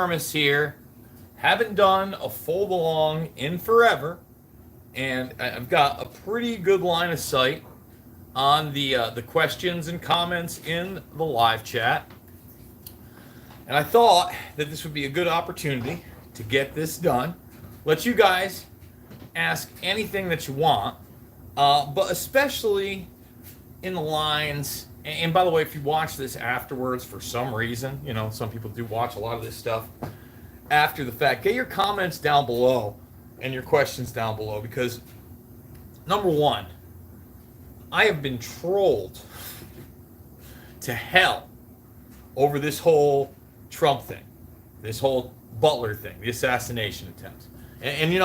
Bermas here. Haven't done a fold along in forever, and I've got a pretty good line of sight on the questions and comments in the live chat. And I thought that this would be a good opportunity to get this done. Let you guys ask anything that you want, but especially in the lines. And by the way, if you watch this afterwards for some reason, some people do watch a lot of this stuff after the fact, get your comments down below and your questions down below, because number one, I have been trolled to hell over this whole Trump thing, this whole Butler thing, the assassination attempts. And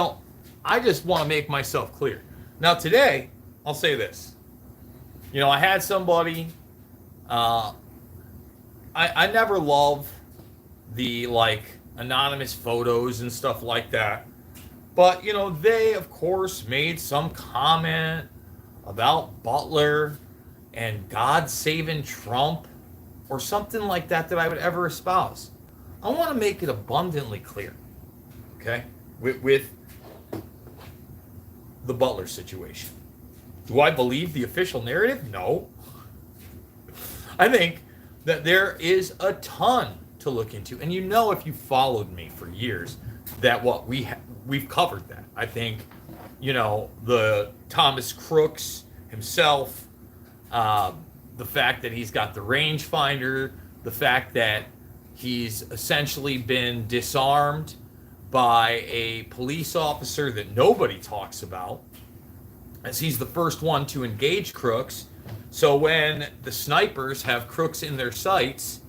I just want to make myself clear. Now today, I'll say this. I had somebody, I never love the anonymous photos and stuff like that. But, they of course made some comment about Butler and God saving Trump or something like that I would ever espouse. I want to make it abundantly clear, okay, with the Butler situation. Do I believe the official narrative? No. I think that there is a ton to look into, and if you followed me for years, that we've covered that. I think, the Thomas Crooks himself, the fact that he's got the rangefinder, the fact that he's essentially been disarmed by a police officer that nobody talks about, as he's the first one to engage Crooks. So when the snipers have Crooks in their sights,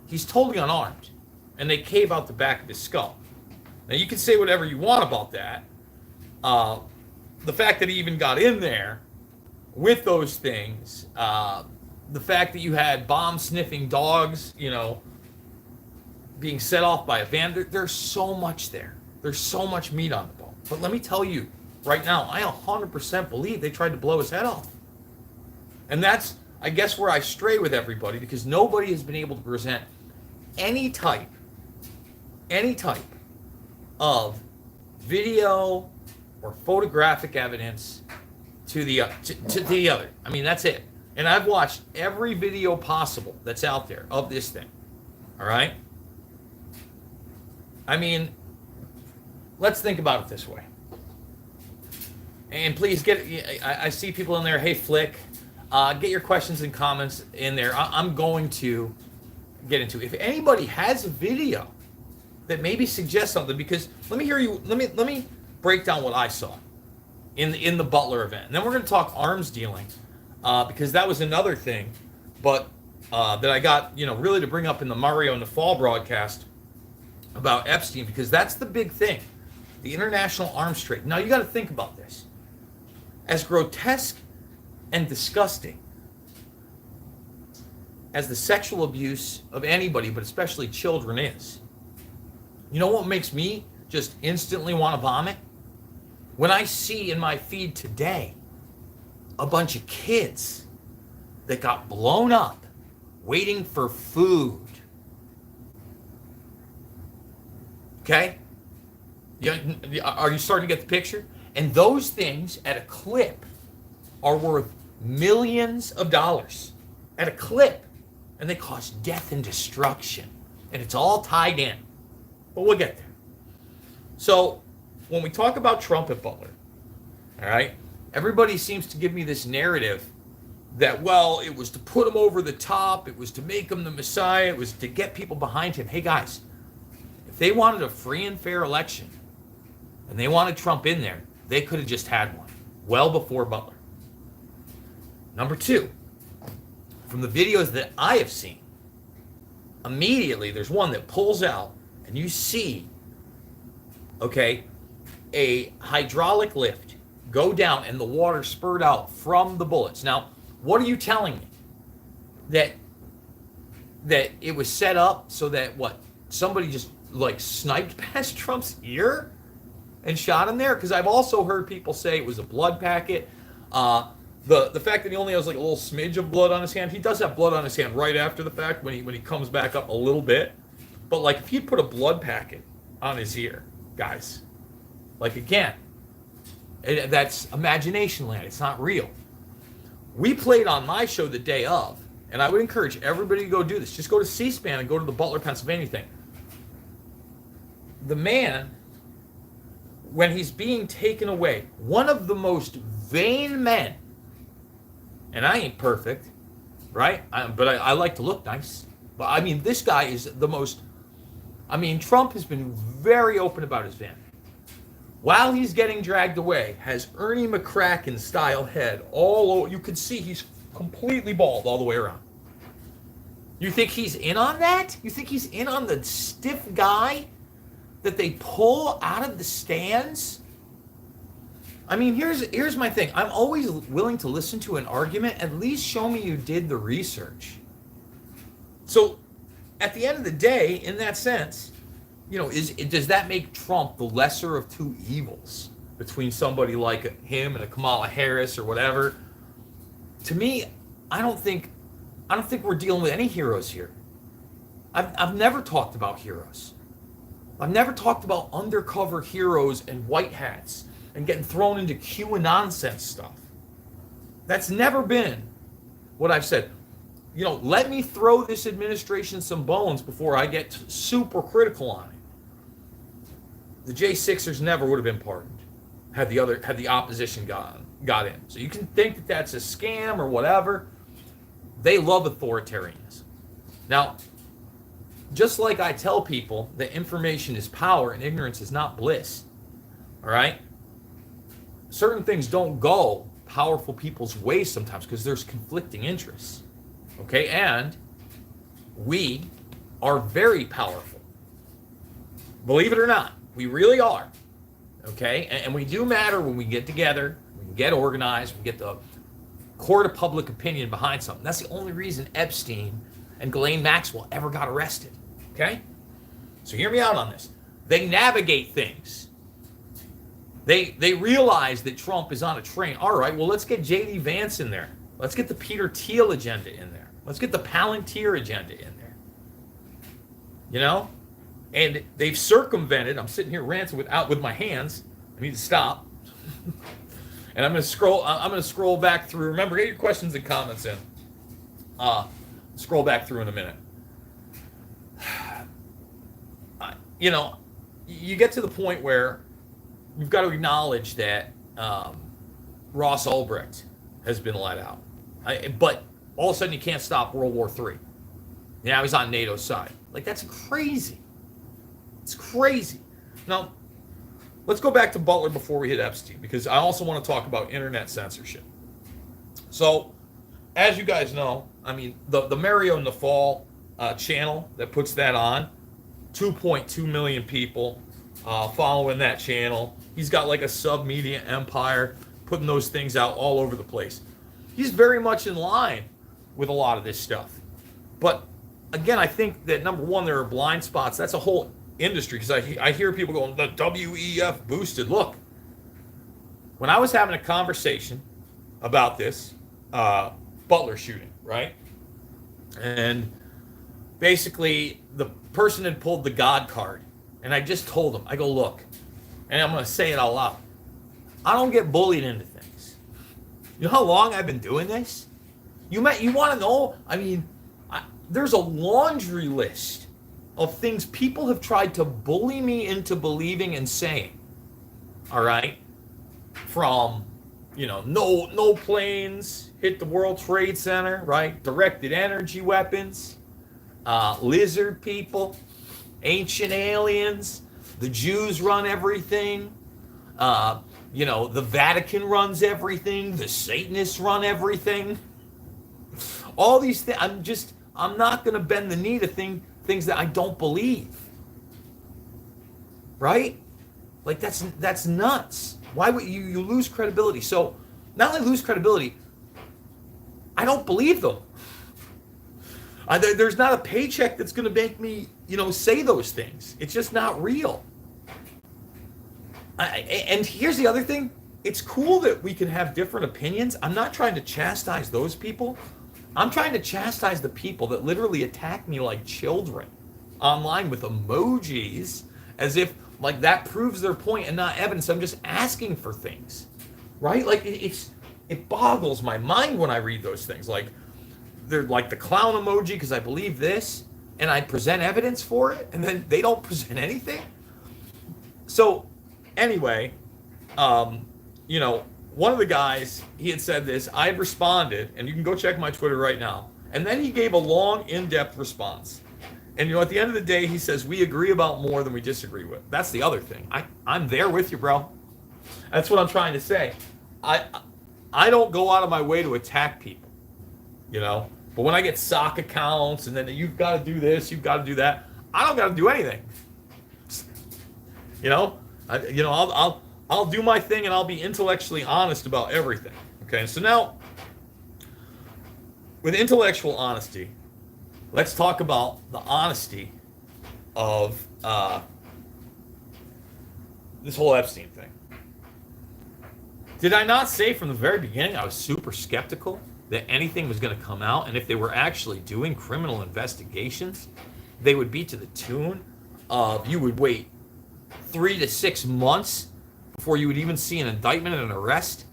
he's totally unarmed, and they cave out the back of his skull. Now, you can say whatever you want about that. The fact that he even got in there with those things, the fact that you had bomb-sniffing dogs, being set off by a van, there's so much there. There's so much meat on the bone. But let me tell you, right now, I 100% believe they tried to blow his head off. And that's, I guess, where I stray with everybody, because nobody has been able to present any type of video or photographic evidence to the other. I mean, that's it. And I've watched every video possible that's out there of this thing. All right? I mean, let's think about it this way. And please I see people in there, hey, Flick, get your questions and comments in there. I'm going to get into it. If anybody has a video that maybe suggests something, because let me break down what I saw in the Butler event. And then we're going to talk arms dealing, because that was another thing, but that I got, really to bring up in the Mario Nafal broadcast about Epstein, because that's the big thing, the international arms trade. Now, you got to think about this. As grotesque and disgusting as the sexual abuse of anybody, but especially children, is, you know what makes me just instantly want to vomit? When I see in my feed today a bunch of kids that got blown up waiting for food. Okay? Are you starting to get the picture? And those things at a clip are worth millions of dollars at a clip. And they cause death and destruction. And it's all tied in. But we'll get there. So when we talk about Trump and Butler, all right, everybody seems to give me this narrative that, well, it was to put him over the top. It was to make him the Messiah. It was to get people behind him. Hey, guys, if they wanted a free and fair election and they wanted Trump in there, they could have just had one well before Butler. Number two, from the videos that I have seen, immediately there's one that pulls out and you see, okay, a hydraulic lift go down and the water spurted out from the bullets. Now, what are you telling me? That it was set up so that somebody just sniped past Trump's ear and shot him there? Because I've also heard people say it was a blood packet. The fact that he only has a little smidge of blood on his hand, he does have blood on his hand right after the fact when he comes back up a little bit. But like if you'd put a blood packet on his ear, guys, like again, that's imagination land. It's not real. We played on my show the day of, and I would encourage everybody to go do this. Just go to C-SPAN and go to the Butler, Pennsylvania thing. The man, when he's being taken away, one of the most vain men, and I ain't perfect, right? But I like to look nice. But I mean, this guy is the most, I mean, Trump has been very open about his vanity. While he's getting dragged away, has Ernie McCracken style head all over. You can see he's completely bald all the way around. You think he's in on that? You think he's in on the stiff guy that they pull out of the stands? I mean, here's my thing. I'm always willing to listen to an argument. At least show me you did the research. So, at the end of the day, in that sense, you know, does that make Trump the lesser of two evils between somebody like him and a Kamala Harris or whatever? To me, I don't think we're dealing with any heroes here. I've never talked about heroes. I've never talked about undercover heroes and white hats and getting thrown into QAnon stuff. That's never been what I've said. You know, let me throw this administration some bones before I get super critical on it. The J6ers never would have been pardoned had the opposition got in. So you can think that that's a scam or whatever. They love authoritarianism. Now, just like I tell people that information is power and ignorance is not bliss, all right? Certain things don't go powerful people's way sometimes because there's conflicting interests, okay? And we are very powerful. Believe it or not, we really are, okay? And we do matter when we get together, we get organized, we get the court of public opinion behind something. That's the only reason Epstein and Ghislaine Maxwell ever got arrested, okay? So hear me out on this. They navigate things. They realize that Trump is on a train. All right, well, let's get J.D. Vance in there. Let's get the Peter Thiel agenda in there. Let's get the Palantir agenda in there. You know? And they've circumvented. I'm sitting here ranting with my hands. I need to stop. And I'm going to scroll back through. Remember, get your questions and comments in. Scroll back through in a minute. You know, you get to the point where you've got to acknowledge that Ross Ulbricht has been let out. But all of a sudden you can't stop World War III. Now he's on NATO's side. Like, that's crazy. It's crazy. Now, let's go back to Butler before we hit Epstein, because I also want to talk about internet censorship. So, as you guys know, I mean, the Mario Nafal channel that puts that on, 2.2 million people following that channel. He's got like a sub-media empire, putting those things out all over the place. He's very much in line with a lot of this stuff. But, again, I think that, number one, there are blind spots. That's a whole industry, because I hear people going, the WEF boosted. Look, when I was having a conversation about this Butler shooting, right? And basically the person had pulled the God card, and I just told him, I go, look, and I'm going to say it out loud, I don't get bullied into things. You know how long I've been doing this? You want to know? I mean, there's a laundry list of things people have tried to bully me into believing and saying. All right? From, you know, no planes hit the World Trade Center, right? Directed energy weapons, lizard people, ancient aliens, the Jews run everything, you know, the Vatican runs everything, the Satanists run everything. All these things, I'm not going to bend the knee to things that I don't believe. Right? Like, that's nuts. Why would you lose credibility? So, not only lose credibility, I don't believe them. There's not a paycheck that's going to make me, you know, say those things. It's just not real. And here's the other thing. It's cool that we can have different opinions. I'm not trying to chastise those people. I'm trying to chastise the people that literally attack me like children. online with emojis as if like that proves their point and not evidence. I'm just asking for things, right? Like it boggles my mind when I read those things. Like they're like the clown emoji because I believe this and I present evidence for it, and then they don't present anything. So anyway, you know, one of the guys, he had said this. I had responded, and you can go check my Twitter right now. And then he gave a long, in-depth response. And you know, at the end of the day, he says we agree about more than we disagree with. That's the other thing. I'm there with you, bro. That's what I'm trying to say. I don't go out of my way to attack people, you know. But when I get sock accounts and then you've got to do this, you've got to do that, I don't got to do anything. You know, I'll do my thing and I'll be intellectually honest about everything. Okay, so now with intellectual honesty, let's talk about the honesty of this whole Epstein thing. Did I not say from the very beginning I was super skeptical that anything was going to come out, and if they were actually doing criminal investigations, they would be to the tune of you would wait 3 to 6 months before you would even see an indictment and an arrest?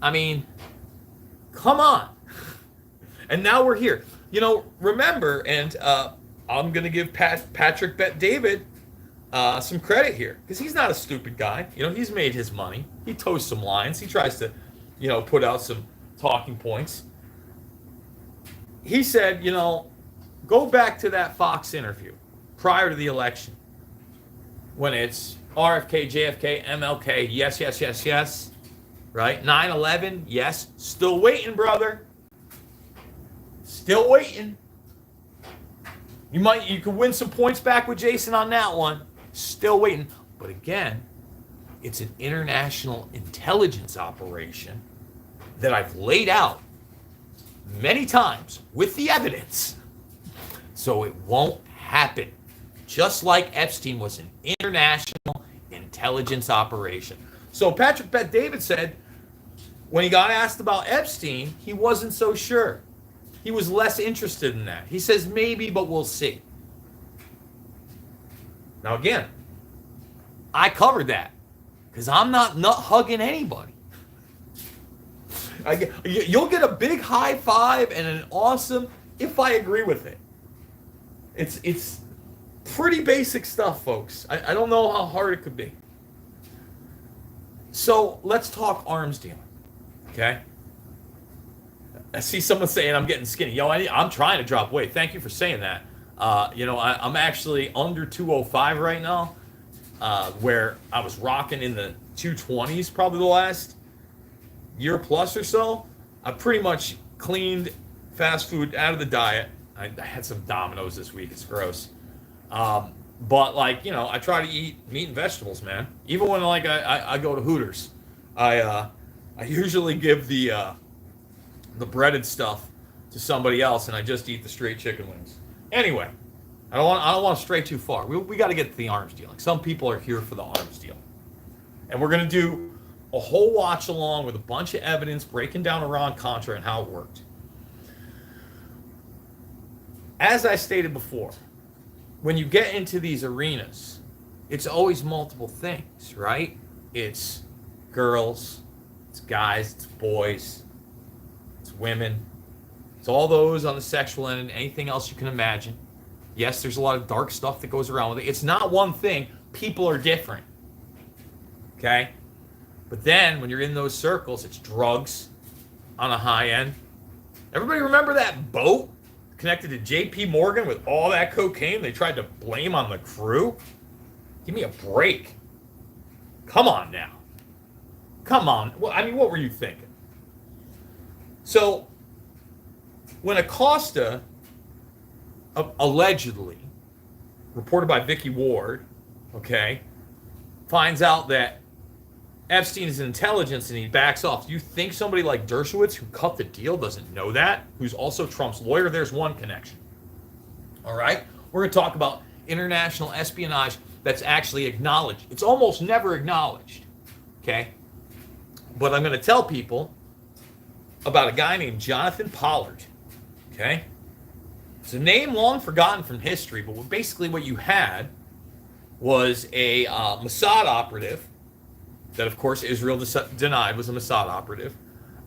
I mean, come on. And now we're here. You know, remember, and I'm going to give Patrick Bet-David some credit here, because he's not a stupid guy. You know, he's made his money. He toes some lines. He tries to, you know, put out some talking points. He said, you know, go back to that Fox interview prior to the election when it's RFK, JFK, MLK, yes, yes, yes, yes, right? 9/11, yes, still waiting, brother. Still waiting. You could win some points back with Jason on that one. Still waiting. But again, it's an international intelligence operation that I've laid out many times with the evidence. So it won't happen. Just like Epstein was an international intelligence operation. So Patrick Bet-David said when he got asked about Epstein, he wasn't so sure. He was less interested in that. He says maybe, but we'll see. Now again, I covered that because I'm not nut hugging anybody. You'll get a big high five and an awesome if I agree with it. It's pretty basic stuff, folks. I don't know how hard it could be. So let's talk arms dealing, okay? I see someone saying I'm getting skinny. Yo, I'm trying to drop weight. Thank you for saying that. You know, I'm actually under 205 right now, where I was rocking in the 220s probably the last year plus or so. I pretty much cleaned fast food out of the diet. I had some Domino's this week. It's gross. But like, you know, I try to eat meat and vegetables, man. Even when like I go to Hooters, I usually give the breaded stuff to somebody else, and I just eat the straight chicken wings. Anyway, I don't want to stray too far. We got to get to the arms dealing. Some people are here for the arms deal, and we're gonna do a whole watch along with a bunch of evidence breaking down Iran-Contra and how it worked. As I stated before, when you get into these arenas, it's always multiple things, right? It's girls, it's guys, it's boys, it's women, it's all those on the sexual end and anything else you can imagine. Yes, there's a lot of dark stuff that goes around with it. It's not one thing. People are different, okay? But then when you're in those circles, it's drugs on a high end. Everybody remember that boat connected to J.P. Morgan with all that cocaine they tried to blame on the crew? Give me a break. Come on now. Come on. Well, I mean, what were you thinking? So, when Acosta, allegedly, reported by Vicky Ward, okay, finds out that Epstein is in intelligence and he backs off. Do you think somebody like Dershowitz, who cut the deal, doesn't know that? Who's also Trump's lawyer? There's one connection. All right? We're going to talk about international espionage that's actually acknowledged. It's almost never acknowledged. Okay? But I'm going to tell people about a guy named Jonathan Pollard. Okay? It's a name long forgotten from history, but basically what you had was a Mossad operative that, of course, Israel denied was a Mossad operative,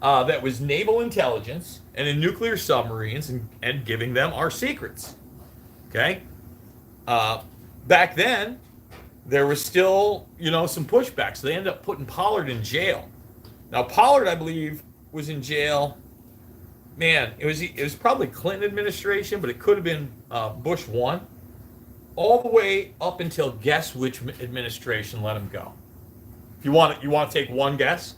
that was naval intelligence and in nuclear submarines and giving them our secrets. Okay? Back then, there was still, some pushback. So they ended up putting Pollard in jail. Now, Pollard, I believe, was in jail. Man, it was probably Clinton administration, but it could have been Bush 1. All the way up until guess which administration let him go. You want to take one guess?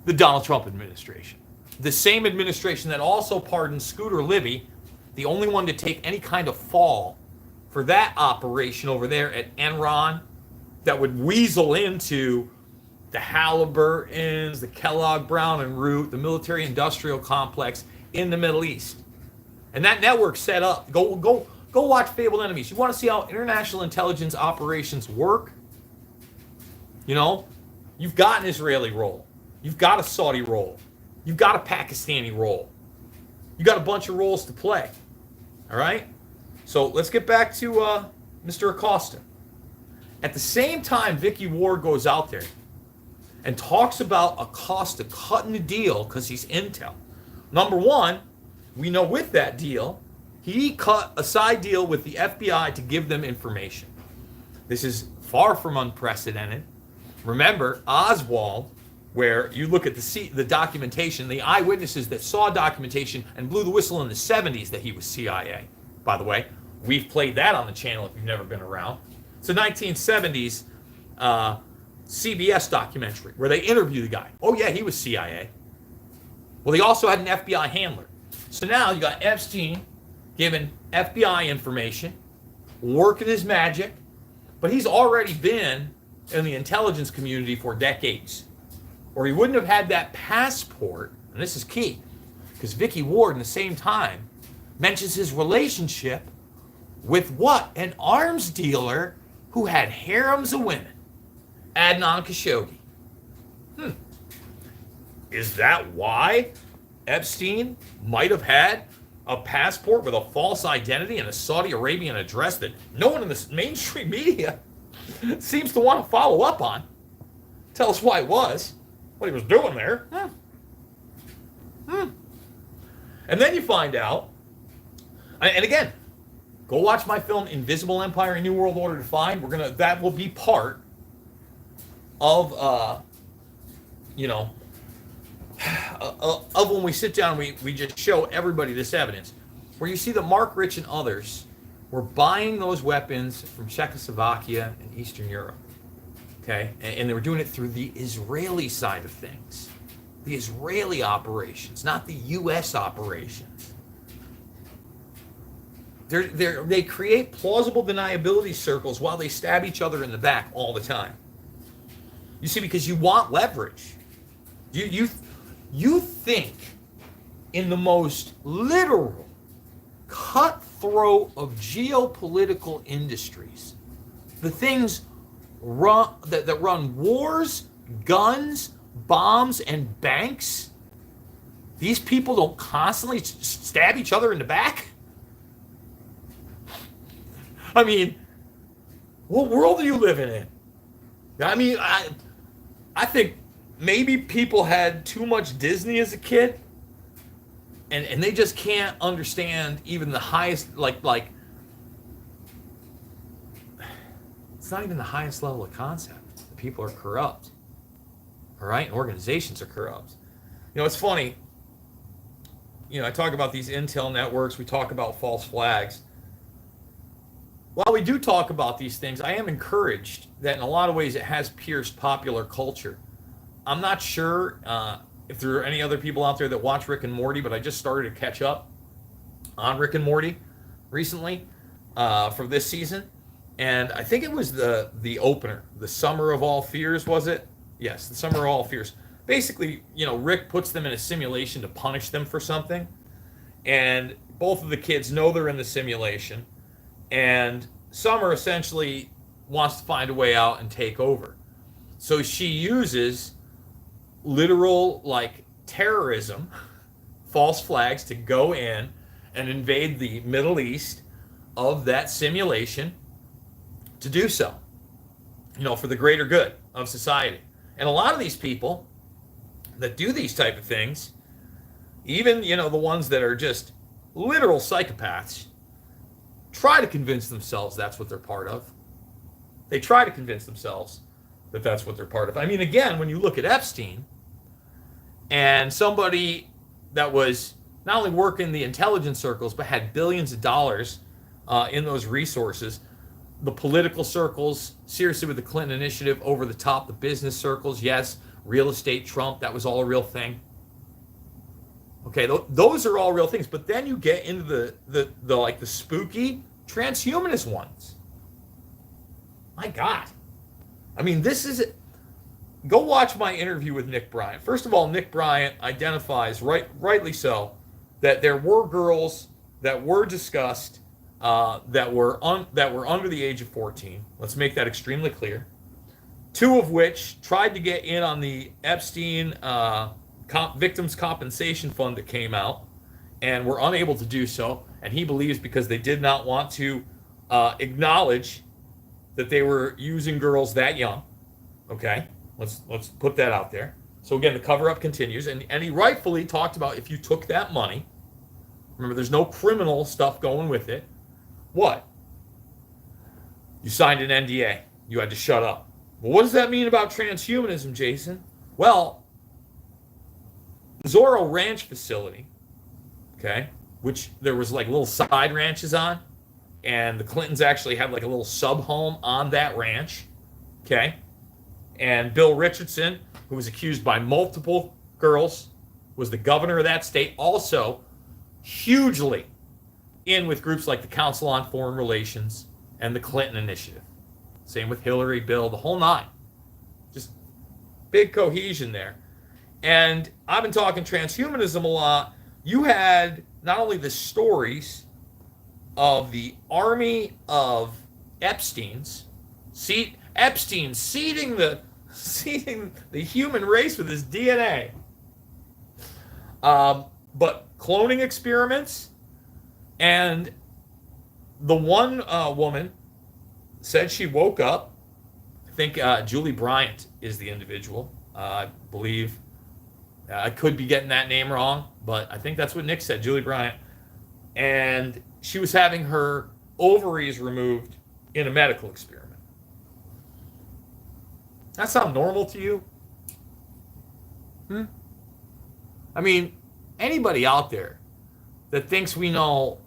The Donald Trump administration. The same administration that also pardoned Scooter Libby, the only one to take any kind of fall for that operation over there at Enron that would weasel into the Halliburtons, the Kellogg Brown and Root, the military-industrial complex in the Middle East. And that network set up. Go watch Fabled Enemies. You want to see how international intelligence operations work? You've got an Israeli role. You've got a Saudi role. You've got a Pakistani role. You got a bunch of roles to play. All right? So let's get back to Mr. Acosta. At the same time, Vicky Ward goes out there and talks about Acosta cutting the deal because he's intel. Number one, we know with that deal, he cut a side deal with the FBI to give them information. This is far from unprecedented. Remember, Oswald, where you look at the documentation, the eyewitnesses that saw documentation and blew the whistle in the 70s that he was CIA. By the way, we've played that on the channel if you've never been around. It's a 1970s CBS documentary where they interview the guy. Oh yeah, he was CIA. Well, he also had an FBI handler. So now you got Epstein giving FBI information, working his magic, but he's already been in the intelligence community for decades. Or he wouldn't have had that passport, and this is key, because Vicky Ward, in the same time, mentions his relationship with what? An arms dealer who had harems of women, Adnan Khashoggi. Is that why Epstein might have had a passport with a false identity and a Saudi Arabian address that no one in the mainstream media seems to want to follow up on? Tell us why it was, what he was doing there. And then you find out, and again, go watch my film Invisible Empire and New World Order Defined. That will be part of of when we sit down and we just show everybody this evidence, where you see that Mark Rich and others were buying those weapons from Czechoslovakia and Eastern Europe. Okay? And they were doing it through the Israeli side of things. The Israeli operations, not the U.S. operations. They create plausible deniability circles while they stab each other in the back all the time. You see, because you want leverage. You think in the most literal, cutthroat of geopolitical industries, the things that run wars, guns, bombs, and banks, these people don't constantly stab each other in the back? I mean, what world are you living in? I mean, I think maybe people had too much Disney as a kid, and they just can't understand even the highest, like it's not even the highest level of concept. People are corrupt, all right? And organizations are corrupt. It's funny. I talk about these intel networks. We talk about false flags. While we do talk about these things, I am encouraged that in a lot of ways it has pierced popular culture. I'm not sure if there are any other people out there that watch Rick and Morty, but I just started to catch up on Rick and Morty recently for this season. And I think it was the opener, the Summer of All Fears, was it? Yes, the Summer of All Fears. Basically, Rick puts them in a simulation to punish them for something. And both of the kids know they're in the simulation. And Summer essentially wants to find a way out and take over. So she uses literal, terrorism, false flags to go in and invade the Middle East of that simulation to do so, for the greater good of society. And a lot of these people that do these type of things, even, the ones that are just literal psychopaths, try to convince themselves that's what they're part of. They try to convince themselves that that's what they're part of. I mean, again, when you look at Epstein and somebody that was not only working the intelligence circles, but had billions of dollars in those resources, the political circles, seriously with the Clinton initiative, over the top, the business circles, yes, real estate, Trump, that was all a real thing. Okay, those are all real things. But then you get into the spooky transhumanist ones. My God. I mean, go watch my interview with Nick Bryant. First of all, Nick Bryant identifies, rightly so, that there were girls that were discussed that were under the age of 14. Let's make that extremely clear. 2 of which tried to get in on the Epstein Victims Compensation Fund that came out and were unable to do so. And he believes because they did not want to acknowledge that they were using girls that young. Okay, let's put that out there. So again, the cover-up continues, and he rightfully talked about if you took that money, remember there's no criminal stuff going with it, what? You signed an NDA. You had to shut up. Well, what does that mean about transhumanism, Jason? Well, Zorro Ranch facility, okay, which there was like little side ranches on, and the Clintons actually had like a little sub-home on that ranch, okay? And Bill Richardson, who was accused by multiple girls, was the governor of that state, also hugely in with groups like the Council on Foreign Relations and the Clinton Initiative. Same with Hillary, Bill, the whole nine. Just big cohesion there. And I've been talking transhumanism a lot. You had not only the stories of the army of Epstein seeding the human race with his DNA, but cloning experiments, and the one woman said she woke up. I think Julie Bryant is the individual. I believe. I could be getting that name wrong, but I think that's what Nick said, Julie Bryant. And she was having her ovaries removed in a medical experiment. That sound normal to you? I mean, anybody out there that thinks we know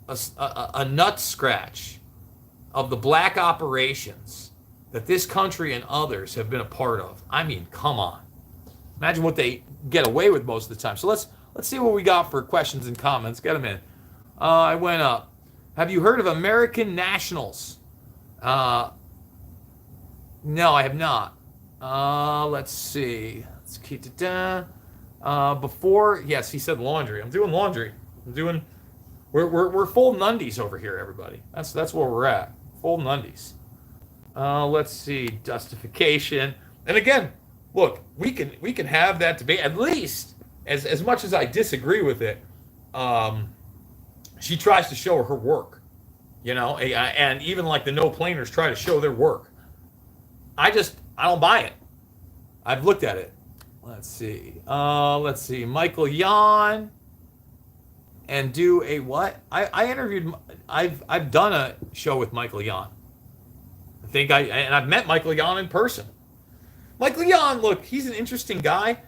a nut scratch of the black operations that this country and others have been a part of, I mean, come on. Imagine what they get away with most of the time. So let's see what we got for questions and comments. Get them in. I went up. Have you heard of American Nationals? No, I have not. Let's see. Let's keep it down. Before, yes, he said laundry. I'm doing laundry. We're folding undies over here, everybody. That's where we're at. Folding undies. Let's see. Justification. And again, look, we can have that debate. At least, as much as I disagree with it, she tries to show her work, and even like the no-planers try to show their work. I don't buy it. I've looked at it. Let's see. Michael Yon, and do a what? I've done a show with Michael Yon. I've met Michael Yon in person. Michael Yon, look, he's an interesting guy.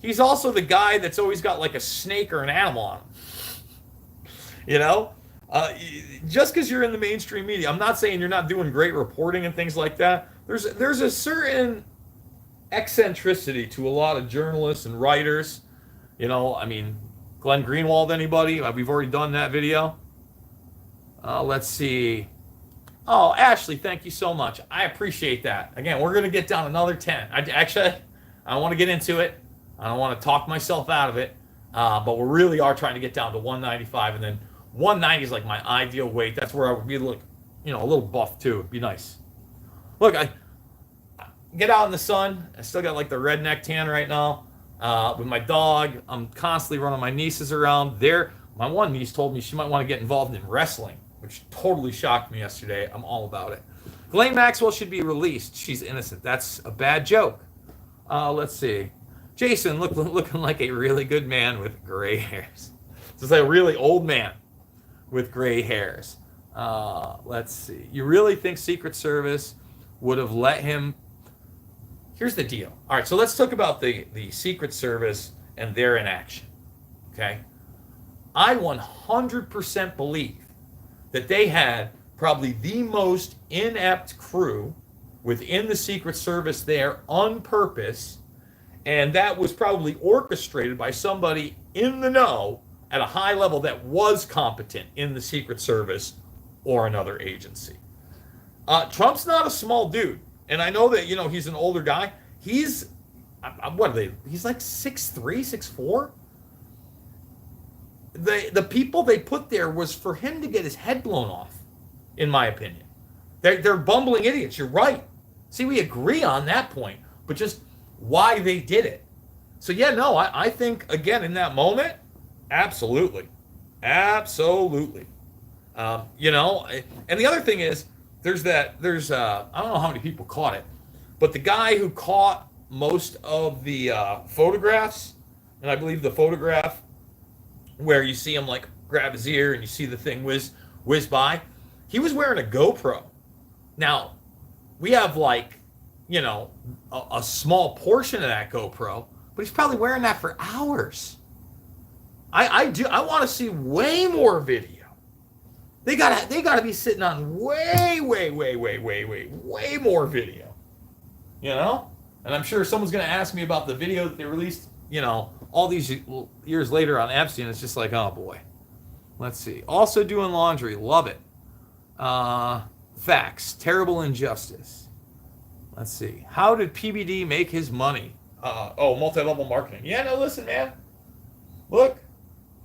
He's also the guy that's always got like a snake or an animal on him. Just because you're in the mainstream media, I'm not saying you're not doing great reporting and things like that. There's a certain eccentricity to a lot of journalists and writers. I mean, Glenn Greenwald, anybody? We've already done that video. Let's see. Oh, Ashley, thank you so much. I appreciate that. Again, we're going to get down another 10. I don't want to get into it. I don't want to talk myself out of it. But we really are trying to get down to 195. And then 190 is like my ideal weight. That's where I would be a little buff too. It'd be nice. Look, I get out in the sun. I still got like the redneck tan right now with my dog. I'm constantly running my nieces around. My one niece told me she might want to get involved in wrestling, which totally shocked me yesterday. I'm all about it. Ghislaine Maxwell should be released. She's innocent. That's a bad joke. Let's see. Jason looking like a really good man with gray hairs. This is like a really old man with gray hairs. Let's see. You really think Secret Service would have let him? Here's the deal. All right, so let's talk about the Secret Service and their inaction. Okay? I 100% believe that they had probably the most inept crew within the Secret Service there on purpose, and that was probably orchestrated by somebody in the know at a high level that was competent in the Secret Service or another agency. Trump's not a small dude, and I know that, you know, he's an older guy. He's, what are they? He's like 6'3", 6'4". The people they put there was for him to get his head blown off, in my opinion. They're bumbling idiots. You're right. See, we agree on that point, but just why they did it. So yeah, no, I think, again, in that moment, absolutely. Absolutely. You know, and the other thing is, there's I don't know how many people caught it, but the guy who caught most of the photographs, and I believe the photograph where you see him like grab his ear and you see the thing whiz by, he was wearing a GoPro. Now, we have like, you know, a small portion of that GoPro, but he's probably wearing that for hours. I want to see way more video. They gotta be sitting on way more video. You know? And I'm sure someone's gonna ask me about the video that they released, you know, all these years later on Epstein. It's just like, oh boy. Let's see. Also doing laundry. Love it. Facts. Terrible injustice. Let's see. How did PBD make his money? Multi-level marketing. Yeah, no, listen, man. Look,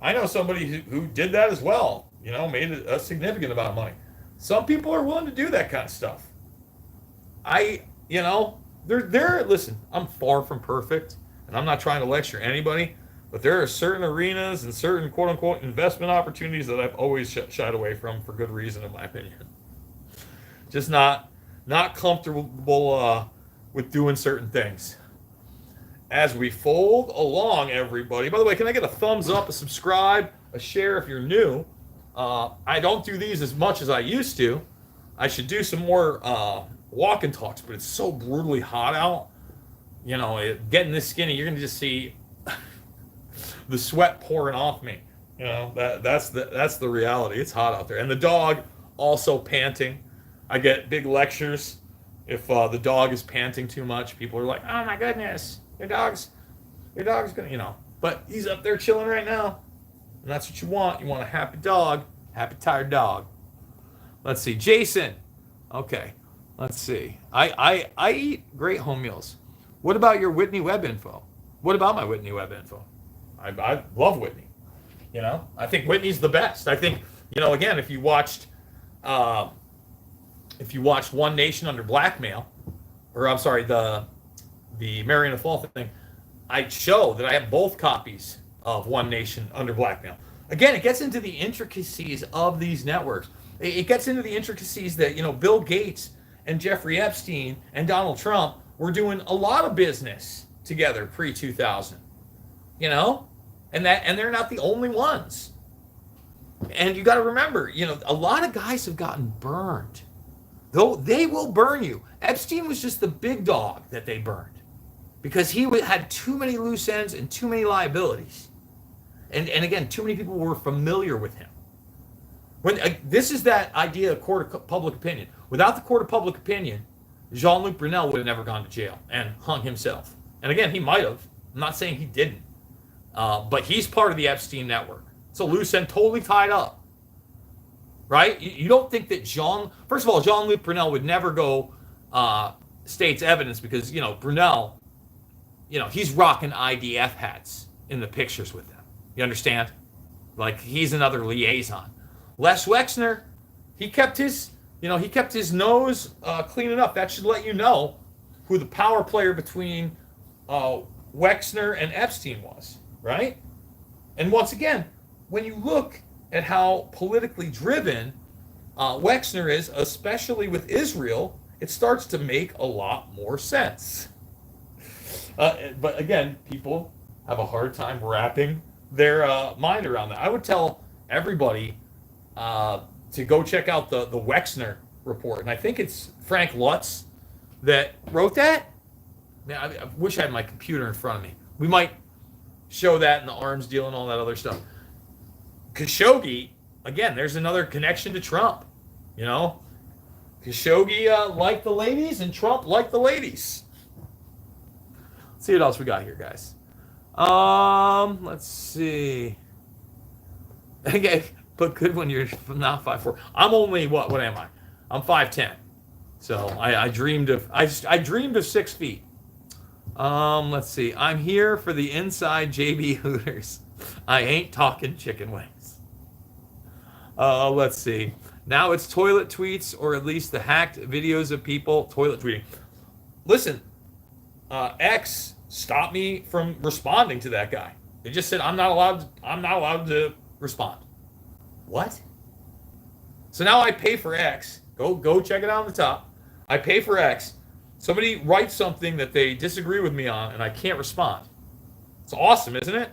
I know somebody who did that as well. You know, made a significant amount of money. Some people are willing to do that kind of stuff. You know, listen, I'm far from perfect, and I'm not trying to lecture anybody, but there are certain arenas and certain quote-unquote investment opportunities that I've always shied away from for good reason, in my opinion. Just not comfortable with doing certain things. As we fold along, everybody. By the way, can I get a thumbs up, a subscribe, a share if you're new? I don't do these as much as I used to. I should do some more walk and talks, but it's so brutally hot out. You know, getting this skinny, you're gonna just see the sweat pouring off me. You know, that's the reality. It's hot out there, and the dog also panting. I get big lectures if the dog is panting too much. People are like, "Oh my goodness, your dog's gonna," you know. But he's up there chilling right now, and that's what you want. You want a happy dog, happy tired dog. Let's see, Jason. Okay, let's see. I eat great home meals. What about your Whitney Web info? What about my Whitney Web info? I love Whitney. You know, I think Whitney's the best. I think, you know, again, if you watched One Nation Under Blackmail, or I'm sorry, the Mariana Fall thing, I show that I have both copies of One Nation Under Blackmail. Again, it gets into the intricacies of these networks. It gets into the intricacies that, you know, Bill Gates and Jeffrey Epstein and Donald Trump were doing a lot of business together pre-2000. You know? And they're not the only ones. And you got to remember, you know, a lot of guys have gotten burned. Though they will burn you. Epstein was just the big dog that they burned because he had too many loose ends and too many liabilities. And again, too many people were familiar with him. This is that idea of court of public opinion. Without the court of public opinion, Jean-Luc Brunel would have never gone to jail and hung himself. And again, he might have. I'm not saying he didn't. But he's part of the Epstein network. It's a loose end, totally tied up. Right? You don't think that first of all, Jean-Luc Brunel would never go state's evidence because, you know, Brunel, you know, he's rocking IDF hats in the pictures with them. You understand? Like, he's another liaison. Les Wexner, he kept his nose clean enough. That should let you know who the power player between Wexner and Epstein was, right? And once again, when you look at how politically driven Wexner is, especially with Israel, it starts to make a lot more sense. But again, people have a hard time wrapping their mind around that. I would tell everybody to go check out the Wexner report, and I think it's Frank Lutz that wrote that. Man, I wish I had my computer in front of me. We might show that in the arms deal and all that other stuff. Khashoggi, again, there's another connection to Trump. You know, Khashoggi liked the ladies, and Trump liked the ladies. Let's see what else we got here, guys. Let's see. Okay, but good when you're not 5'4". I'm only what am I? I'm 5'10". So I dreamed of 6 feet. Let's see. I'm here for the inside JB Hooters. I ain't talking chicken wings. Let's see. Now it's toilet tweets, or at least the hacked videos of people toilet tweeting. Listen, X stopped me from responding to that guy. They just said I'm not allowed to respond. What? So now I pay for X. Go check it out on the top. I pay for X. Somebody writes something that they disagree with me on, and I can't respond. It's awesome, isn't it?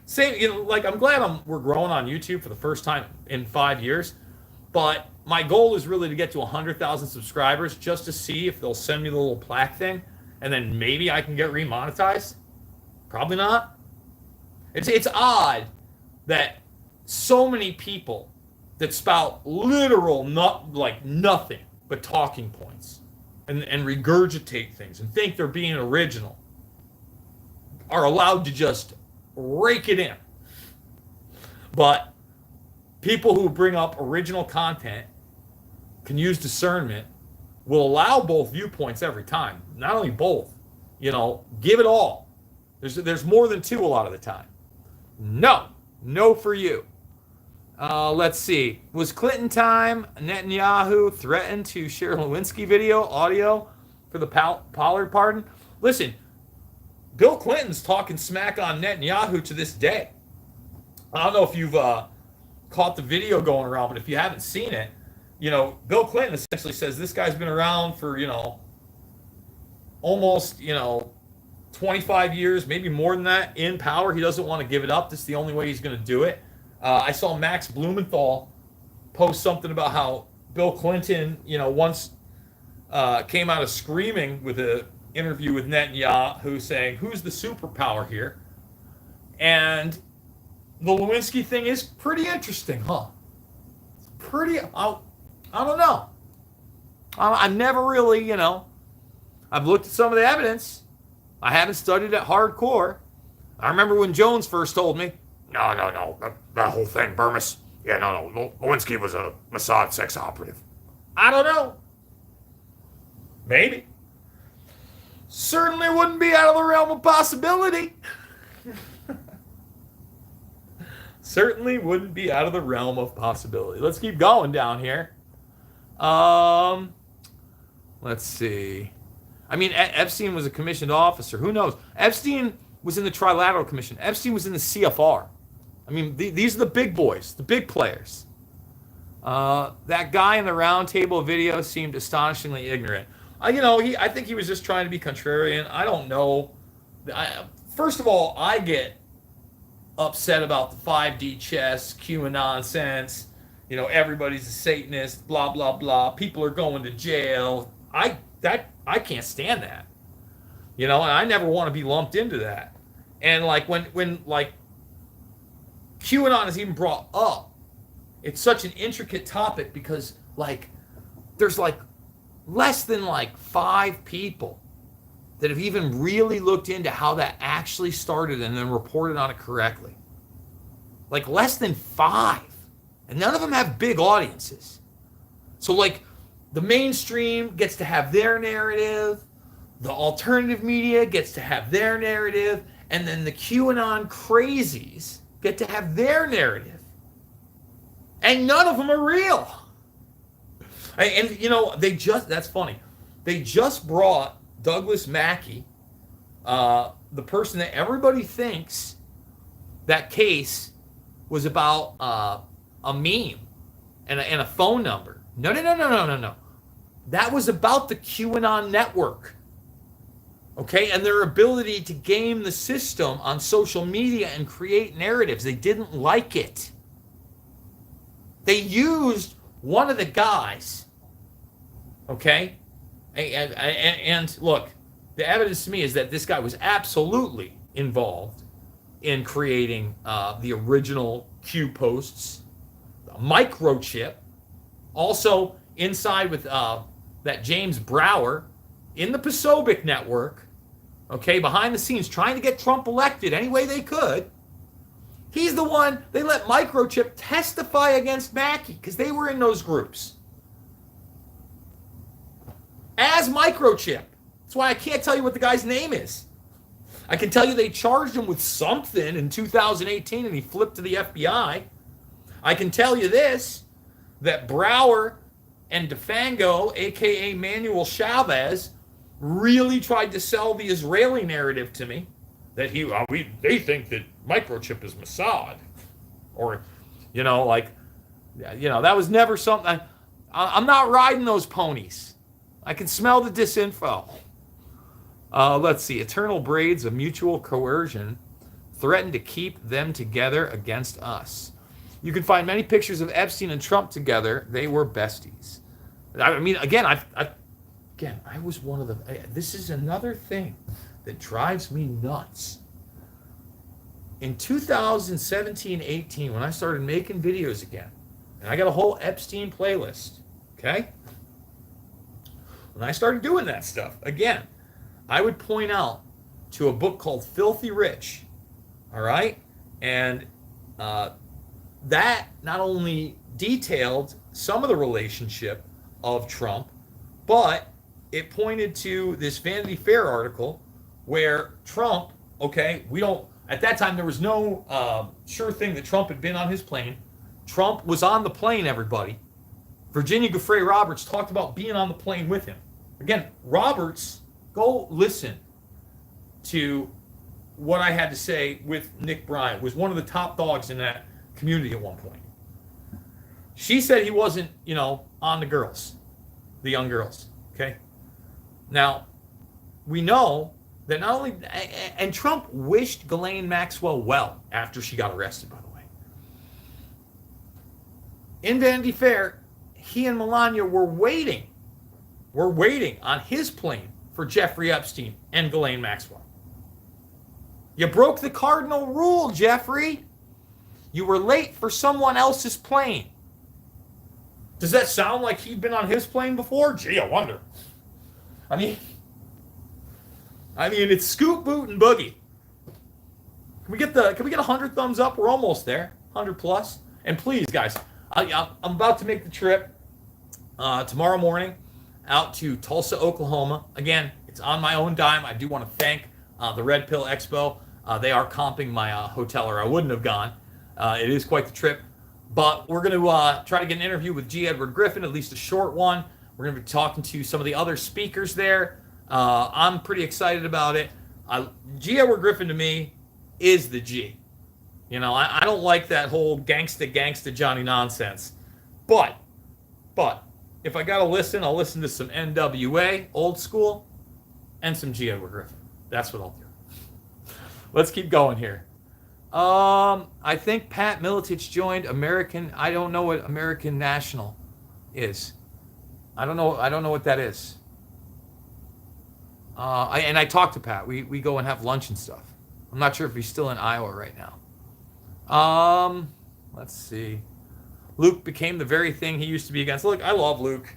Same, like I'm glad we're growing on YouTube for the first time in 5 years, but my goal is really to get to 100,000 subscribers just to see if they'll send me the little plaque thing, and then maybe I can get remonetized. Probably not. It's odd that so many people that spout literal nothing but talking points and regurgitate things and think they're being original are allowed to just rake it in. But people who bring up original content can use discernment, will allow both viewpoints every time. Not only both, give it all. There's more than two a lot of the time. No for you. Let's see. Was Clinton time Netanyahu threatened to share Lewinsky video audio for the Pollard pardon? Listen, Bill Clinton's talking smack on Netanyahu to this day. I don't know if you've caught the video going around, but if you haven't seen it, Bill Clinton essentially says this guy's been around for, almost, 25 years, maybe more than that, in power. He doesn't want to give it up. This is the only way he's going to do it. I saw Max Blumenthal post something about how Bill Clinton, once came out of screaming with an interview with Netanyahu saying, who's the superpower here? And the Lewinsky thing is pretty interesting, huh? It's pretty, I don't know. I've never really, I've looked at some of the evidence. I haven't studied it hardcore. I remember when Jones first told me, no, that whole thing, Bermas. Yeah, no, Lewinsky was a Mossad sex operative. I don't know. Maybe. Certainly wouldn't be out of the realm of possibility. Certainly wouldn't be out of the realm of possibility. Let's keep going down here. Let's see. I mean, Epstein was a commissioned officer. Who knows? Epstein was in the Trilateral Commission. Epstein was in the CFR. I mean, these are the big boys, the big players. That guy in the round table video seemed astonishingly ignorant. I think he was just trying to be contrarian. I don't know. First of all, I get upset about the 5D chess, QAnon nonsense. Everybody's a Satanist, blah, blah, blah. People are going to jail. I can't stand that. And I never want to be lumped into that. And when QAnon is even brought up, it's such an intricate topic because there's less than 5 people that have even really looked into how that actually started and then reported on it correctly. Less than 5. And none of them have big audiences. So the mainstream gets to have their narrative, the alternative media gets to have their narrative, and then the QAnon crazies get to have their narrative. And none of them are real. And that's funny. They just brought Douglas Mackey, the person that everybody thinks that case was about a meme and a phone number. No, no, no, no, no, no, no. That was about the QAnon network. Okay, and their ability to game the system on social media and create narratives. They didn't like it. They used one of the guys. Okay, and look, the evidence to me is that this guy was absolutely involved in creating the original Q posts, a microchip, also inside with that James Brower in the Posobiec network, okay, behind the scenes, trying to get Trump elected any way they could. He's the one, they let Microchip testify against Mackey because they were in those groups. As Microchip. That's why I can't tell you what the guy's name is. I can tell you they charged him with something in 2018 and he flipped to the FBI. I can tell you this, that Brower and DeFango, a.k.a. Manuel Chavez, really tried to sell the Israeli narrative to me that they think that Microchip is Mossad, or that was never something. I'm not riding those ponies. I can smell the disinfo. Let's see. Eternal braids of mutual coercion threaten to keep them together against us. You can find many pictures of Epstein and Trump together. They were besties. I mean, again, I was one of them. This is another thing that drives me nuts. In 2017-18, when I started making videos again, and I got a whole Epstein playlist, okay? When I started doing that stuff, again, I would point out to a book called Filthy Rich, all right? And that not only detailed some of the relationship of Trump, but it pointed to this Vanity Fair article where Trump, okay, at that time there was no sure thing that Trump had been on his plane. Trump was on the plane, everybody. Virginia Giuffre Roberts talked about being on the plane with him. Again, Roberts, go listen to what I had to say with Nick Bryant, was one of the top dogs in that community at one point. She said he wasn't, on the girls, the young girls, okay? Now, we know that not only, and Trump wished Ghislaine Maxwell well after she got arrested, by the way. In Vanity Fair, he and Melania were waiting on his plane for Jeffrey Epstein and Ghislaine Maxwell. You broke the cardinal rule, Jeffrey. You were late for someone else's plane. Does that sound like he'd been on his plane before? Gee, I wonder. I mean, it's Scoop, Boot, and Boogie. Can we get 100 thumbs up? We're almost there, 100 plus. And please, guys, I'm about to make the trip tomorrow morning out to Tulsa, Oklahoma. Again, it's on my own dime. I do want to thank the Red Pill Expo. They are comping my hotel, or I wouldn't have gone. It is quite the trip. But we're going to try to get an interview with G. Edward Griffin, at least a short one. We're going to be talking to some of the other speakers there. I'm pretty excited about it. G. Edward Griffin, to me, is the G. I don't like that whole gangsta Johnny nonsense. But, if I got to listen, I'll listen to some NWA, old school, and some G. Edward Griffin. That's what I'll do. Let's keep going here. I think Pat Miletich joined American. I don't know what American National is. I don't know what that is. I talked to Pat. We go and have lunch and stuff. I'm not sure if he's still in Iowa right now. Let's see. Luke became the very thing he used to be against. Look, I love Luke.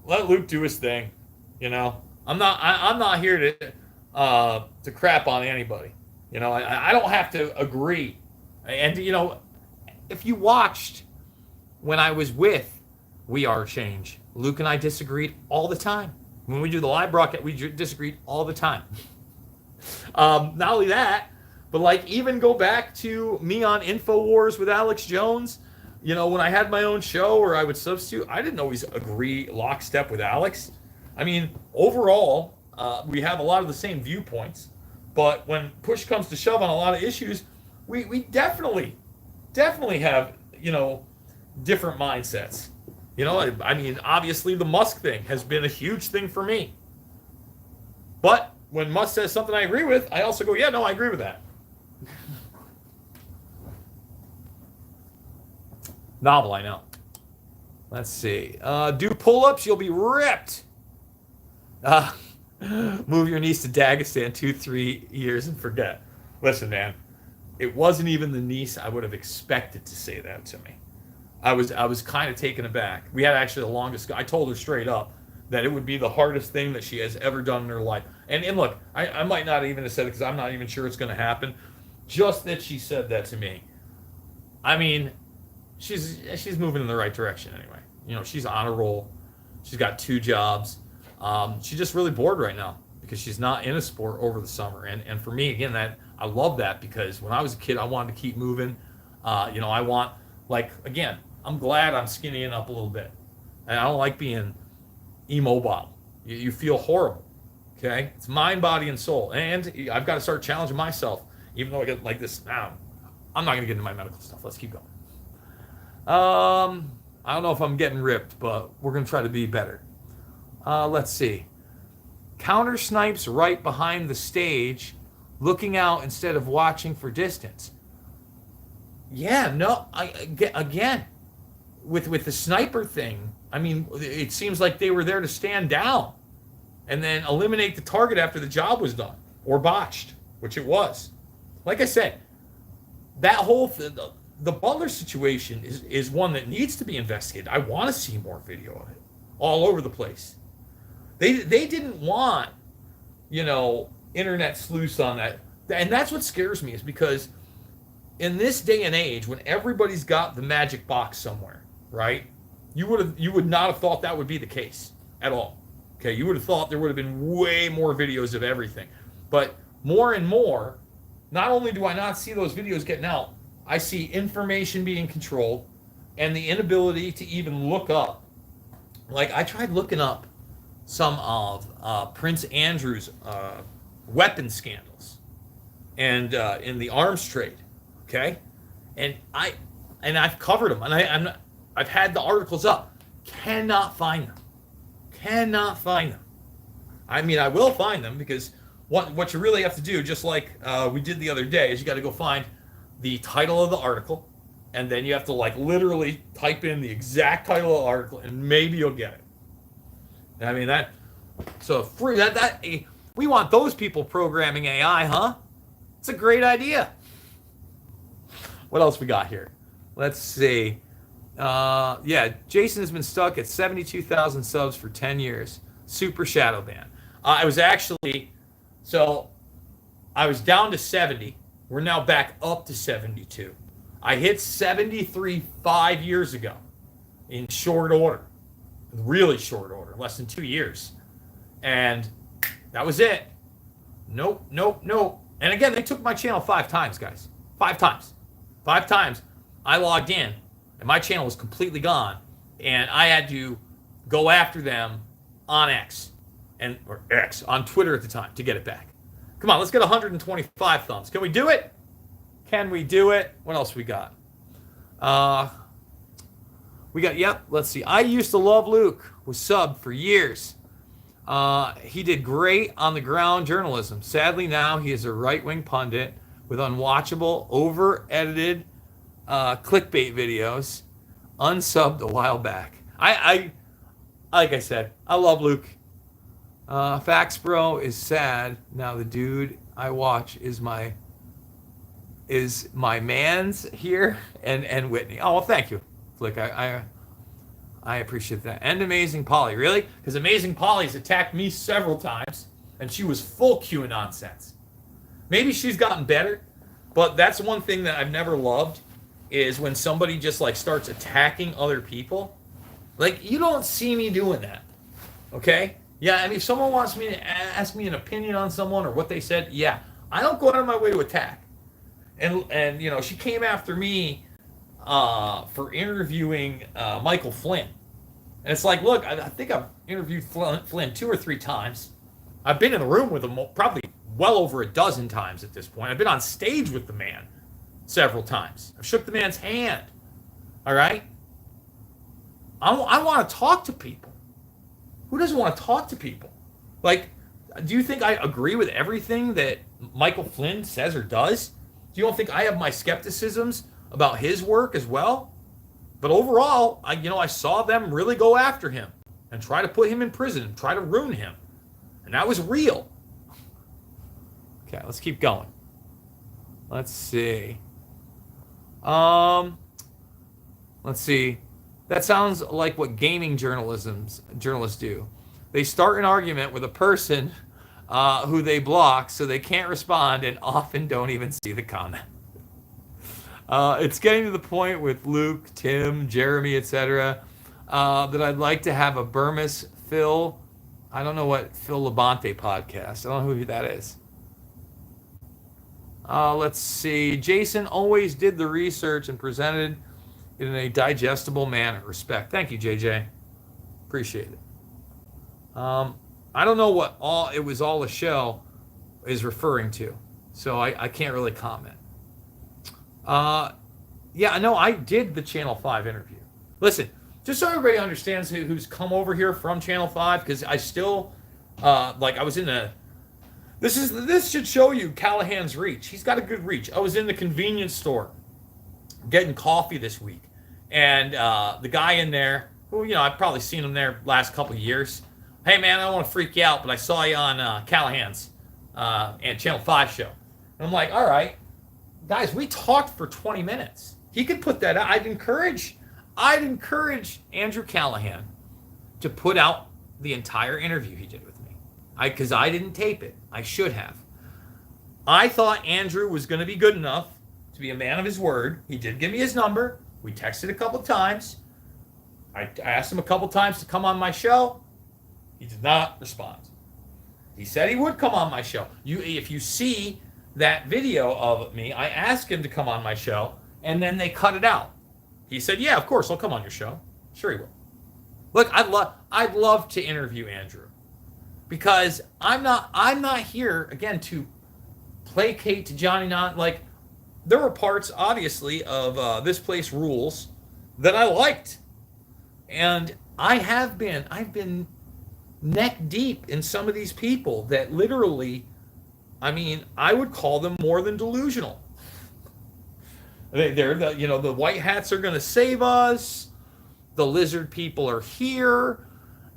Let Luke do his thing. I'm not here to crap on anybody. I don't have to agree. And if you watched when I was with We Are Change, Luke and I disagreed all the time. When we do the live broadcast, we disagreed all the time. Not only that, but even go back to me on InfoWars with Alex Jones. When I had my own show or I would substitute, I didn't always agree lockstep with Alex. Overall, we have a lot of the same viewpoints. But when push comes to shove on a lot of issues, we definitely definitely have, different mindsets. I mean, obviously the Musk thing has been a huge thing for me. But when Musk says something I agree with, I also go, yeah, no, I agree with that. Novel, I know. Let's see. Do pull-ups, you'll be ripped. Move your niece to Dagestan 2-3 years and forget. Listen, man, it wasn't even the niece I would have expected to say that to me. I was kind of taken aback. We had actually the longest. I told her straight up that it would be the hardest thing that she has ever done in her life. And look, I might not even have said it because I'm not even sure it's going to happen. Just that she said that to me. I mean, she's moving in the right direction anyway. She's on a roll. She's got 2 jobs. She's just really bored right now because she's not in a sport over the summer. And for me, again, that I love that because when I was a kid, I wanted to keep moving. I want, again, I'm glad I'm skinnying up a little bit. And I don't like being immobile. You feel horrible. Okay? It's mind, body, and soul. And I've got to start challenging myself. Even though I get like this now, I'm not going to get into my medical stuff. Let's keep going. I don't know if I'm getting ripped, but we're going to try to be better. Let's see. Counter snipes right behind the stage, looking out instead of watching for distance. Yeah, no, again, with the sniper thing, I mean, it seems like they were there to stand down and then eliminate the target after the job was done or botched, which it was. Like I said, that whole the Butler situation is one that needs to be investigated. I want to see more video of it all over the place. They didn't want, internet sleuths on that. And that's what scares me, is because in this day and age, when everybody's got the magic box somewhere, right? You would not have thought that would be the case at all. Okay, you would have thought there would have been way more videos of everything. But more and more, not only do I not see those videos getting out, I see information being controlled and the inability to even look up. Like, I tried looking up some of Prince Andrew's weapon scandals and in the arms trade, okay? And I've covered them, and I've had the articles up. Cannot find them. Cannot find them. I mean, I will find them, because what you really have to do, just like we did the other day, is you got to go find the title of the article, and then you have to literally type in the exact title of the article, and maybe you'll get it. I mean, we want those people programming AI, huh? It's a great idea. What else we got here? Let's see. Jason has been stuck at 72,000 subs for 10 years. Super shadow ban. I was down to 70. We're now back up to 72. I hit 73 5 years ago in short order. Really short order, less than 2 years. And that was it. Nope. And again, they took my channel 5 times, guys. 5 times. 5 times I logged in, and my channel was completely gone, and I had to go after them on on Twitter at the time, to get it back. Come on, let's get 125 thumbs. Can we do it? Can we do it? What else we got? Let's see. I used to love Luke. Was subbed for years. He did great on the ground journalism. Sadly, now he is a right-wing pundit with unwatchable, over-edited clickbait videos. Unsubbed a while back. I like I said, I love Luke. Facts Bro is sad. Now the dude I watch is my man's here, and Whitney. Oh, well, thank you, Flick. I appreciate that. And Amazing Polly, really? Because Amazing Polly's attacked me several times, and she was full QAnon nonsense. Maybe she's gotten better, but that's one thing that I've never loved, is when somebody just starts attacking other people. You don't see me doing that, okay? Yeah, I mean, if someone wants me to ask me an opinion on someone or what they said, yeah, I don't go out of my way to attack. And she came after me for interviewing Michael Flynn. And it's look, I think I've interviewed Flynn 2 or 3 times. I've been in the room with him probably well over a dozen times at this point. I've been on stage with the man several times. I've shook the man's hand. All right? I want to talk to people. Who doesn't want to talk to people? Like, do you think I agree with everything that Michael Flynn says or does? Do you don't think I have my skepticisms about his work as well? But overall, I saw them really go after him and try to put him in prison and try to ruin him. And that was real. Okay, let's keep going. Let's see. Let's see. That sounds like what gaming journalists do. They start an argument with a person who they block so they can't respond and often don't even see the comment. It's getting to the point with Luke, Tim, Jeremy, etc. That I'd like to have a Bermas Phil. I don't know what Phil Labonte podcast. I don't know who that is. Let's see. Jason always did the research and presented it in a digestible manner. Respect. Thank you, JJ. Appreciate it. I don't know what it was all a show is referring to, so I can't really comment. Yeah, no, I did the Channel 5 interview. Listen, just so everybody understands who's come over here from Channel 5, because I still, I was in a, this should show you Callahan's reach. He's got a good reach. I was in the convenience store getting coffee this week, and the guy in there, who, I've probably seen him there last couple of years. Hey, man, I don't want to freak you out, but I saw you on Callahan's and Channel 5 show. And I'm like, all right, guys, we talked for 20 minutes. He could put that out. I'd encourage Andrew Callahan to put out the entire interview he did with me. Because I didn't tape it. I should have. I thought Andrew was going to be good enough to be a man of his word. He did give me his number. We texted a couple times. I asked him a couple times to come on my show. He did not respond. He said he would come on my show. If you see that video of me, I asked him to come on my show, and then they cut it out. He said, yeah, of course, I'll come on your show. Sure he will. Look, I'd love to interview Andrew, because I'm not here, again, to placate to Johnny Not. Like, there were parts, obviously, of This Place Rules that I liked. And I've been neck deep in some of these people that literally, I would call them more than delusional. They're the white hats are going to save us. The lizard people are here.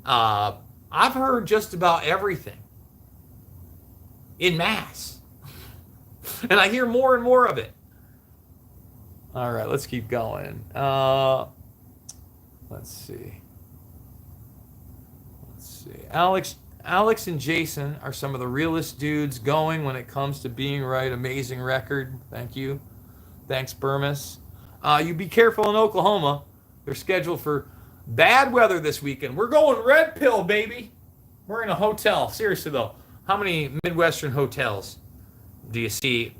I've heard just about everything in mass. And I hear more and more of it. All right, let's keep going. Let's see. Alex and Jason are some of the realest dudes going when it comes to being right. Amazing record. Thank you. Thanks, Bermas. You be careful in Oklahoma. They're scheduled for bad weather this weekend. We're going red pill, baby. We're in a hotel. Seriously, though, how many Midwestern hotels do you see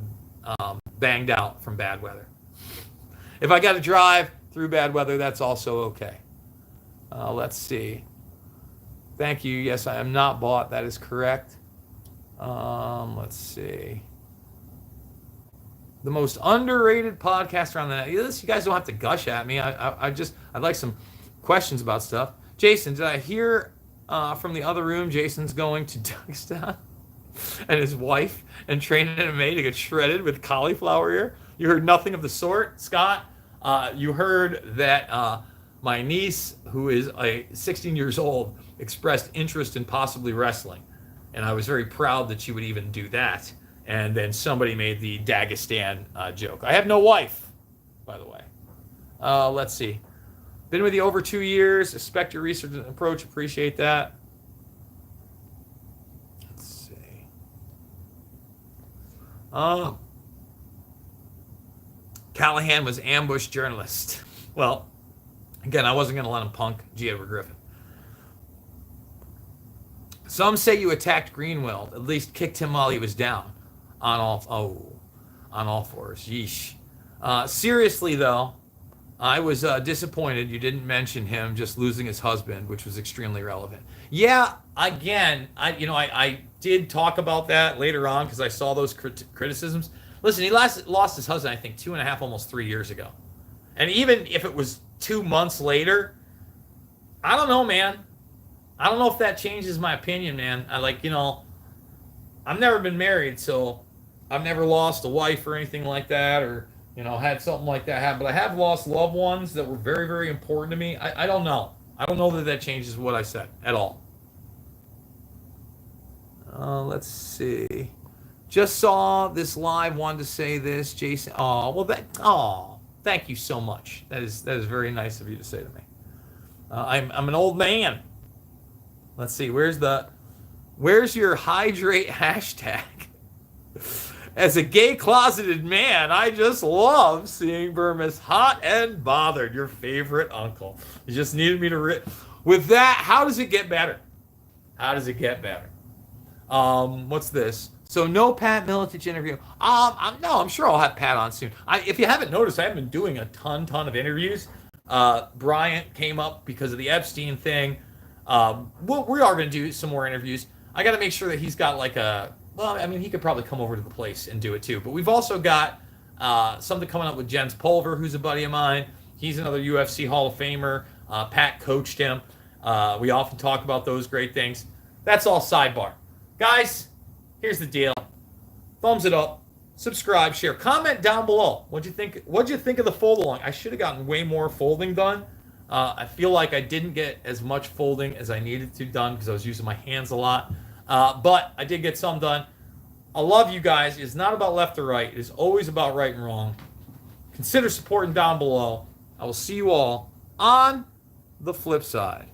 banged out from bad weather? If I got to drive through bad weather, that's also okay. Let's see. Thank you. Yes, I am not bought. That is correct. Let's see. The most underrated podcaster on the net. You guys don't have to gush at me. I'd like some questions about stuff. Jason, did I hear from the other room Jason's going to Duckstown and his wife and train MMA to get shredded with cauliflower ear? You heard nothing of the sort, Scott. You heard that my niece, who is 16 years old, expressed interest in possibly wrestling. And I was very proud that she would even do that. And then somebody made the Dagestan joke. I have no wife, by the way. Let's see. Been with you over 2 years. Respect your research and approach. Appreciate that. Let's see. Callahan was ambush journalist. Well, again, I wasn't going to let him punk G. Edward Griffin. Some say you attacked Greenwald, at least kicked him while he was down. On all fours. Yeesh. Seriously, though, I was disappointed you didn't mention him just losing his husband, which was extremely relevant. Yeah, again, I did talk about that later on because I saw those criticisms. Listen, he lost his husband, I think, 2.5, almost 3 years ago. And even if it was 2 months later, I don't know, man. I don't know if that changes my opinion, man. I've never been married, so I've never lost a wife or anything like that, or had something like that happen. But I have lost loved ones that were very, very important to me. I don't know. I don't know that that changes what I said at all. Let's see. Just saw this live. Wanted to say this, Jason. Thank you so much. That is very nice of you to say to me. I'm an old man. Let's see. Where's your hydrate hashtag? As a gay closeted man, I just love seeing Bermas hot and bothered. Your favorite uncle. You just needed me to. With that, how does it get better? How does it get better? What's this? So no Pat Miletich interview. I'm sure I'll have Pat on soon. If you haven't noticed, I haven't been doing a ton of interviews. Bryant came up because of the Epstein thing. We are going to do some more interviews. I got to make sure that he's got he could probably come over to the place and do it too. But we've also got something coming up with Jens Pulver, who's a buddy of mine. He's another UFC Hall of Famer. Pat coached him. We often talk about those great things. That's all sidebar. Guys, here's the deal. Thumbs it up. Subscribe, share, comment down below. What'd you think of the fold along? I should have gotten way more folding done. I feel like I didn't get as much folding as I needed to done because I was using my hands a lot. But I did get some done. I love you guys. It's not about left or right. It is always about right and wrong. Consider supporting down below. I will see you all on the flip side.